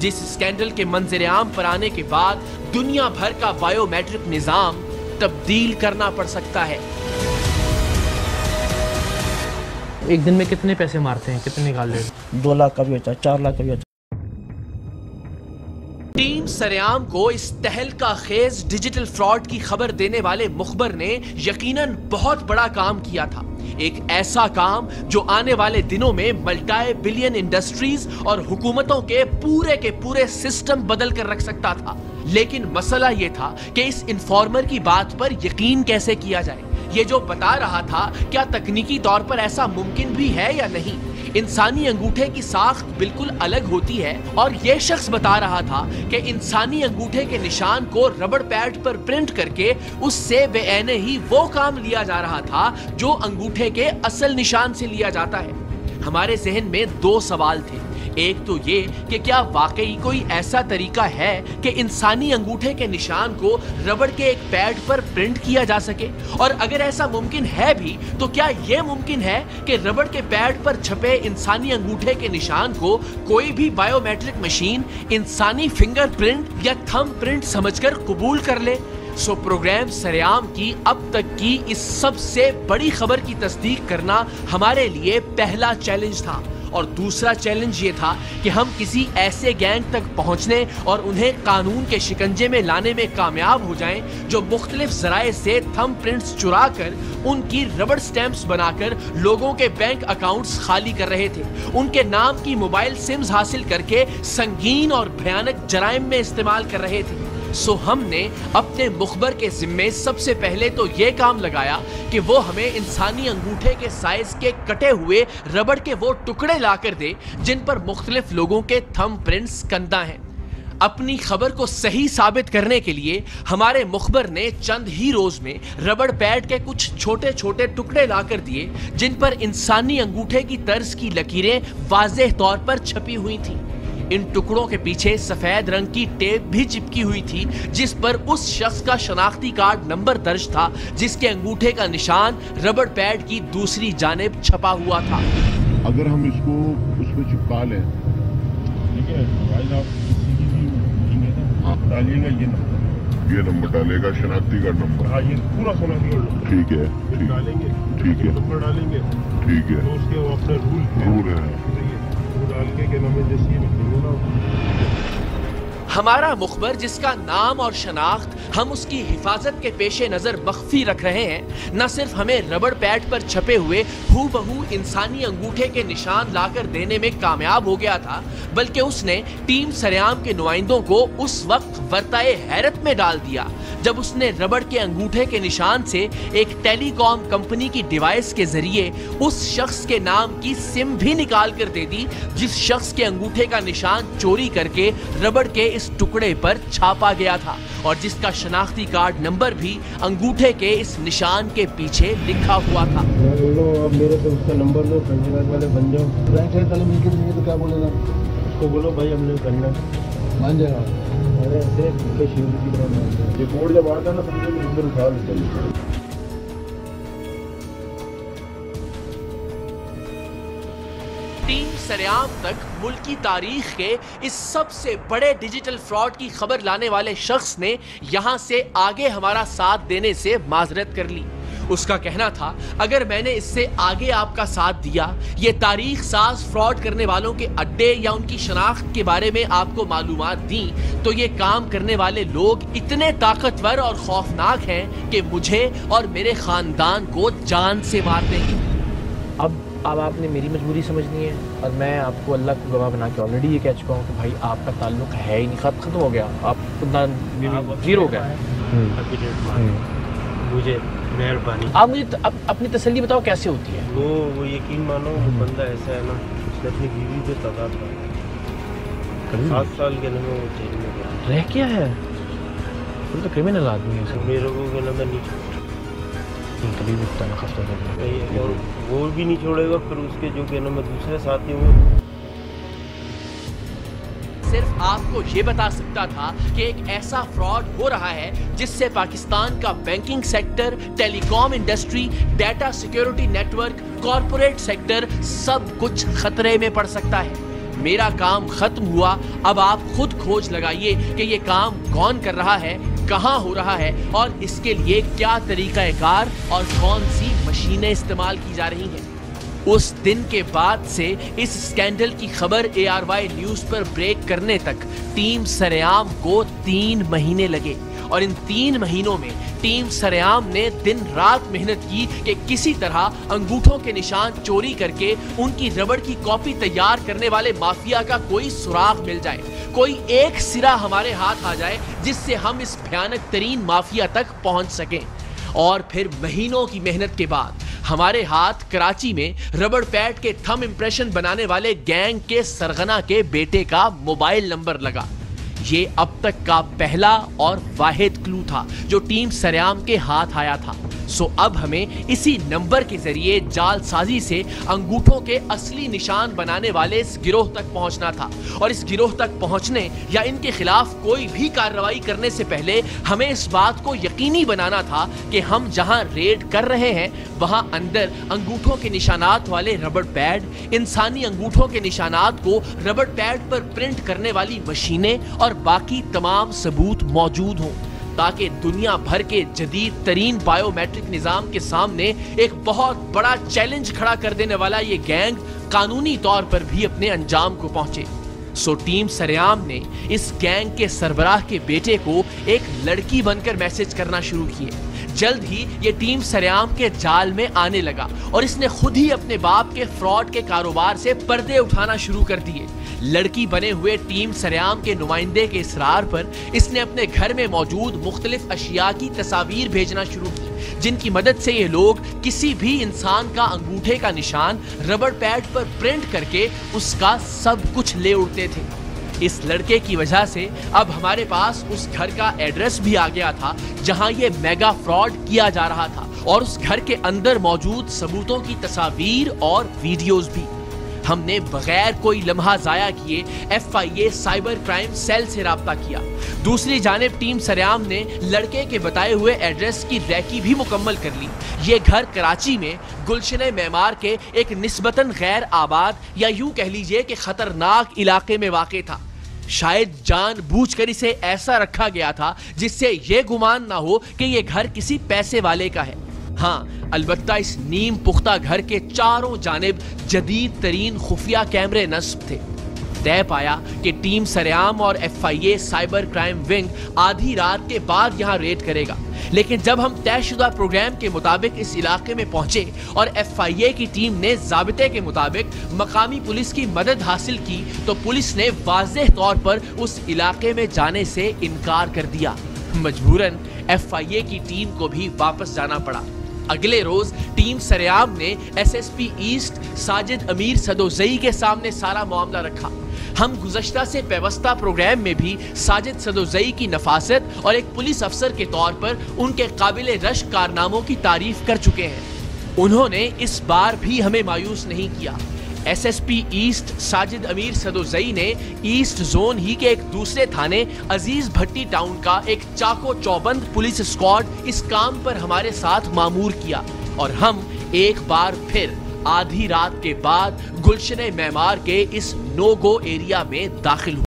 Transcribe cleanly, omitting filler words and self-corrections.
जिस स्कैंडल के मंजर-ए-आम पर आने के बाद दुनिया भर का बायोमेट्रिक निजाम तब्दील करना पड़ सकता है। एक दिन में कितने पैसे मारते हैं, कितने निकाल लेते? 2 लाख का भी होता है, 4 लाख का भी होता है। टीम सरेआम को इस तहलका खेज डिजिटल फ्रॉड की खबर देने वाले मुखबर ने यकीनन बहुत बड़ा काम किया था। एक ऐसा काम जो आने वाले दिनों में मल्टी बिलियन इंडस्ट्रीज और हुकूमतों के पूरे सिस्टम बदल कर रख सकता था। लेकिन मसला यह था कि इस इन्फॉर्मर की बात पर यकीन कैसे किया जाए। ये जो बता रहा था क्या तकनीकी तौर पर ऐसा मुमकिन भी है या नहीं। इंसानी अंगूठे की साख्त बिल्कुल अलग होती है और यह शख्स बता रहा था कि इंसानी अंगूठे के निशान को रबड़ पैड पर प्रिंट करके उससे बेऐने ही वो काम लिया जा रहा था जो अंगूठे के असल निशान से लिया जाता है। हमारे जहन में 2 सवाल थे। एक तो ये कि क्या वाकई कोई ऐसा तरीका है कि इंसानी अंगूठे के निशान को रबड़ के एक पैड पर प्रिंट किया जा सके, और अगर ऐसा मुमकिन है भी तो क्या यह मुमकिन है कि रबड़ के पैड पर छपे इंसानी अंगूठे के निशान को कोई भी बायोमेट्रिक मशीन इंसानी फिंगरप्रिंट या थंब प्रिंट समझकर कबूल कर ले। सो प्रोग्राम सरेआम की अब तक की इस सबसे बड़ी खबर की तस्दीक करना हमारे लिए पहला चैलेंज था, और दूसरा चैलेंज ये था कि हम किसी ऐसे गैंग तक पहुंचने और उन्हें कानून के शिकंजे में लाने में कामयाब हो जाएं जो मुख्तलिफ जराए से थंब प्रिंट्स चुरा कर उनकी रबड़ स्टैंप्स बनाकर लोगों के बैंक अकाउंट्स खाली कर रहे थे, उनके नाम की मोबाइल सिम्स हासिल करके संगीन और भयानक जराइम में इस्तेमाल कर रहे थे। सो हमने अपने मुखबर के जिम्मे सबसे पहले तो ये काम लगाया कि वो हमें इंसानी अंगूठे के साइज के कटे हुए रबड़ के वो टुकड़े लाकर दे जिन पर मुख्तलिफ लोगों के थंब प्रिंट्स कंदा हैं। अपनी खबर को सही साबित करने के लिए हमारे मुखबर ने चंद ही रोज में रबड़ पैड के कुछ छोटे छोटे टुकड़े लाकर दिए जिन पर इंसानी अंगूठे की तर्ज की लकीरें वाज़ेह तौर पर छपी हुई थी। इन टुकड़ों के पीछे सफेद रंग की टेप भी चिपकी हुई थी जिस पर उस शख्स का शनाख्ती कार्ड नंबर दर्ज था जिसके अंगूठे का निशान रबड़ पैड की दूसरी जानिब छपा हुआ था। अगर हम इसको उसमें चिपका लें, ठीक है, डालिएगा ये नंबर डालेगा, शनाख्ती कार्ड नंबर। हाँ, ये पूरा शनाख्ती कार्ड। ठीक है, डालेंगे, ठीक है, नंबर डालेंगे, ठीक है, तो उसके अपने रूल है डाल के हमारा मुखबर जिसका नाम और शनाख्त हम उसकी हिफाजत के पेशे नजर मख्फी रख रहे हैं, न सिर्फ हमें रबड़ पैड पर छपे हुए हूबहू इंसानी अंगूठे के निशान लाकर देने में कामयाब हो गया था, बल्कि उसने टीम सरेआम के नुमाइंदों को उस वक्त वर्ताए हैरत में डाल दिया जब उसने रबड़ के अंगूठे के निशान से एक टेलीकॉम कंपनी की डिवाइस के जरिए उस शख्स के नाम की सिम भी निकाल कर दे दी जिस शख्स के अंगूठे का निशान चोरी करके रबड़ के इस टुकड़े पर छापा गया था और जिसका शनाख्ती कार्ड नंबर भी अंगूठे के इस निशान के पीछे लिखा हुआ था। अब मेरे से उसका नंबर लो, वाले बन जाओ, बैंक से पहले मिलकर देंगे तो क्या बोलेगा, उसको बोलो भाई हमने करना, मान जाएगा। अरे ऐसे ये कोड जब आता है ना समझो नंबर उठा लेते हैं। टीम सरेआम तक मुल्की तारीख के इस सबसे बड़े डिजिटल फ्रॉड की खबर लाने वाले शख्स ने यहां से आगे हमारा साथ देने से माजरत कर ली। उसका कहना था अगर मैंने इससे आगे आपका साथ दिया, ये तारीख साज फ्रॉड करने वालों के अड्डे या उनकी शनाख्त के बारे में आपको मालूमात दी तो ये काम करने वाले लोग इतने ताकतवर और खौफनाक हैं कि मुझे और मेरे खानदान को जान से मार देंगे। अब आपने मेरी मजबूरी समझनी है और मैं आपको अल्लाह को गवाह बना के ऑलरेडी ये कह चुका हूँ कि भाई आपका ताल्लुक है ही नहीं, खत्म हो गया, आप जीरो हो गया। मुझे मेहरबानी आप मुझे अपनी तसल्ली बताओ कैसे होती है? वो यकीन मानो वो बंदा ऐसा है ना, उसने अपनी बीवी पे तबाह था, 7 साल के अंदर वो जेल में गया। रह क्या है? तो क्रिमिनल आदमी है। मेरे को के अंदर नहीं कभी भी और वो भी नहीं छोड़ेगा, फिर उसके जो कहना मैं दूसरे साथी हूँ। सिर्फ आपको ये बता सकता था कि एक ऐसा फ्रॉड हो रहा है जिससे पाकिस्तान का banking sector, telecom industry, data security network, corporate sector सब कुछ खतरे में पड़ सकता है। मेरा काम खत्म हुआ, अब आप खुद खोज लगाइए कि ये काम कौन कर रहा है, कहां हो रहा है और इसके लिए क्या तरीकाकार और कौन सी मशीनें इस्तेमाल की जा रही हैं। उस दिन के बाद से इस स्कैंडल की खबर ARY न्यूज पर ब्रेक करने तक टीम सरेआम को 3 महीने लगे और इन 3 महीनों में टीम सरेआम ने दिन रात मेहनत की कि किसी तरह अंगूठों के निशान चोरी करके उनकी रबड़ की कॉपी तैयार करने वाले माफिया का कोई सुराग मिल जाए, कोई एक सिरा हमारे हाथ आ जाए जिससे हम इस भयानक तरीन माफिया तक पहुंच सकें। और फिर महीनों की मेहनत के बाद हमारे हाथ कराची में रबड़ पैड के थंब इंप्रेशन बनाने वाले गैंग के सरगना के बेटे का मोबाइल नंबर लगा। ये अब तक का पहला और वाहिद क्लू था जो टीम सरेआम के हाथ आया था। सो अब हमें इसी नंबर के जरिए जालसाजी से अंगूठों के असली निशान बनाने वाले इस गिरोह तक पहुंचना था और इस गिरोह तक पहुंचने या इनके खिलाफ कोई भी कार्रवाई करने से पहले हमें इस बात को यकीनी बनाना था कि हम जहां रेड कर रहे हैं वहां अंदर अंगूठों के निशानात वाले रबड़ पैड, इंसानी अंगूठों के निशानात को रबड़ पैड पर प्रिंट करने वाली मशीनें और बाकी तमाम सबूत मौजूद हों ताकि दुनिया भर के जदीद तरीन बायोमेट्रिक निजाम के सामने एक बहुत बड़ा चैलेंज खड़ा कर देने वाला ये गैंग कानूनी तौर पर भी अपने अंजाम को पहुंचे। सो टीम सरेआम ने इस गैंग के सरबराह के बेटे को एक लड़की बनकर मैसेज करना शुरू किए। जल्द ही ये टीम सरेआम के जाल में आने लगा और इसने खुद ही अपने बाप के फ्रॉड के कारोबार से पर्दे उठाना शुरू कर दिए। लड़की बने हुए टीम सरेआम के नुमाइंदे के इसरार पर इसने अपने घर में मौजूद मुख्तलिफ अशिया की तस्वीर भेजना शुरू की जिनकी मदद से ये लोग किसी भी इंसान का अंगूठे का निशान रबड़ पैड पर प्रिंट करके उसका सब कुछ ले उड़ते थे। इस लड़के की वजह से अब हमारे पास उस घर का एड्रेस भी आ गया था जहां ये मेगा फ्रॉड किया जा रहा था और उस घर के अंदर मौजूद सबूतों की तस्वीर और वीडियोस भी। हमने बगैर कोई लम्हा जाया किए FIA साइबर क्राइम सेल से राब्ता किया। दूसरी जानिब टीम सरेआम ने लड़के के बताए हुए एड्रेस की रैकी भी मुकम्मल कर ली। ये घर कराची में गुलशन मेमार के एक निस्बतन गैर आबाद या यूं कह लीजिए कि खतरनाक इलाके में वाक़े था। शायद जानबूझकर इसे ऐसा रखा गया था जिससे ये गुमान ना हो कि ये घर किसी पैसे वाले का है। हाँ, अलबत्ता इस नीम पुख्ता घर के चारों जानिब जदीद तरीन खुफिया कैमरे नस्ब थे। तय पाया कि टीम सरेआम और FIA साइबर क्राइम विंग आधी रात के बाद यहाँ रेड करेगा, लेकिन जब हम तयशुदा प्रोग्राम के मुताबिक इस इलाके में पहुंचे और FIA की टीम ने ज़ाबिते के मुताबिक मकामी पुलिस की मदद हासिल की तो पुलिस ने वाज़ेह तौर पर उस इलाके में जाने से इनकार कर दिया। मजबूरन FIA की टीम को भी वापस जाना पड़ा। अगले रोज टीम सरेआम ने SSP ईस्ट साजिद अमीर सदोजई के सामने सारा मामला रखा। हम गुज़श्ता से पेवस्ता प्रोग्राम में भी साजिद सदोजई की नफासत और एक पुलिस अफसर के तौर पर उनके काबिले रश्क कारनामों की तारीफ कर चुके हैं। उन्होंने इस बार भी हमें मायूस नहीं किया। SSP ईस्ट साजिद अमीर सदोजई ने ईस्ट जोन ही के एक दूसरे थाने अजीज भट्टी टाउन का एक चाको चौबंद पुलिस स्क्वाड इस काम पर हमारे साथ मामूर किया और हम एक बार फिर आधी रात के बाद गुलशन मेमार के इस नो गो एरिया में दाखिल हुए।